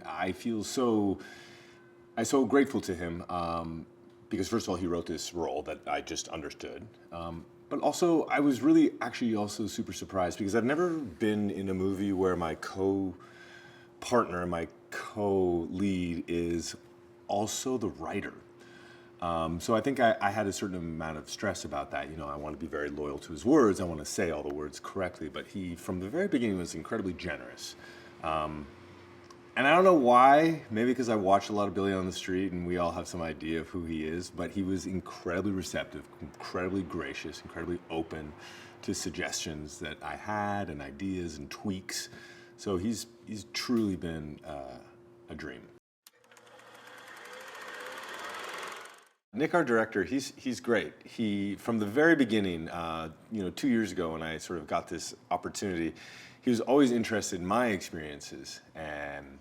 and I'm so grateful to him because first of all, he wrote this role that I just understood. But also, I was really actually also super surprised because I've never been in a movie where my co-partner, my co-lead is also the writer. So I think I had a certain amount of stress about that. You know, I want to be very loyal to his words. I want to say all the words correctly. But he, from the very beginning, was incredibly generous. And I don't know why. Maybe because I watched a lot of Billy on the Street, and we all have some idea of who he is. But he was incredibly receptive, incredibly gracious, incredibly open to suggestions that I had and ideas and tweaks. So he's truly been a dream. Nick, our director, he's great. He, from the very beginning, 2 years ago when I sort of got this opportunity, he was always interested in my experiences and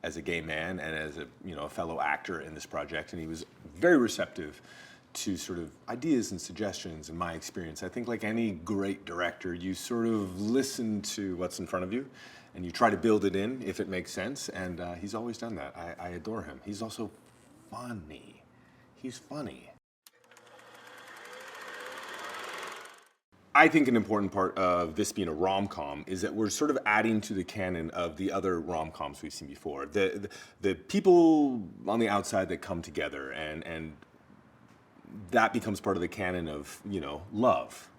as a gay man and as a fellow actor in this project, and he was very receptive to sort of ideas and suggestions and my experience. I think like any great director, you sort of listen to what's in front of you and you try to build it in if it makes sense, and he's always done that. I adore him. He's also funny. He's funny. I think an important part of this being a rom-com is that we're sort of adding to the canon of the other rom-coms we've seen before. The people on the outside that come together, and that becomes part of the canon of, love.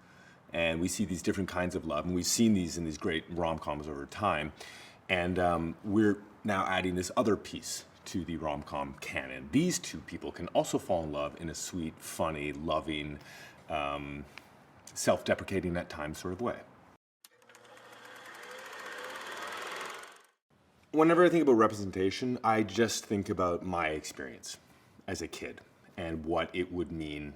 And we see these different kinds of love, and we've seen these in these great rom-coms over time. And we're now adding this other piece to the rom-com canon. These two people can also fall in love in a sweet, funny, loving, self-deprecating at times sort of way. Whenever I think about representation, I just think about my experience as a kid and what it would mean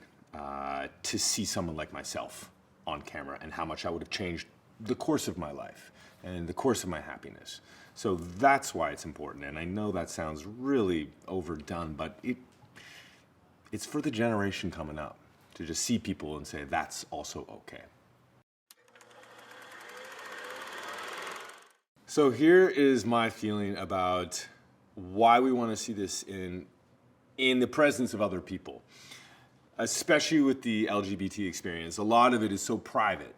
to see someone like myself on camera and how much I would have changed the course of my life and the course of my happiness. So that's why it's important, and I know that sounds really overdone, but it's for the generation coming up to just see people and say that's also okay. So here is my feeling about why we want to see this in the presence of other people, especially with the LGBT experience. A lot of it is so private.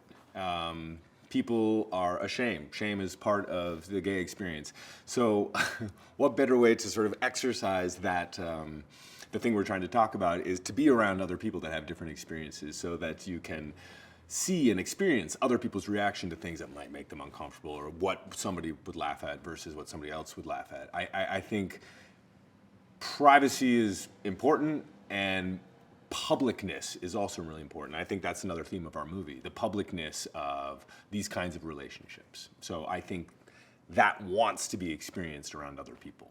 People are ashamed. Shame is part of the gay experience. So what better way to sort of exercise that, the thing we're trying to talk about is to be around other people that have different experiences so that you can see and experience other people's reaction to things that might make them uncomfortable or what somebody would laugh at versus what somebody else would laugh at. I think privacy is important, and publicness is also really important. I think that's another theme of our movie, the publicness of these kinds of relationships. So I think that wants to be experienced around other people.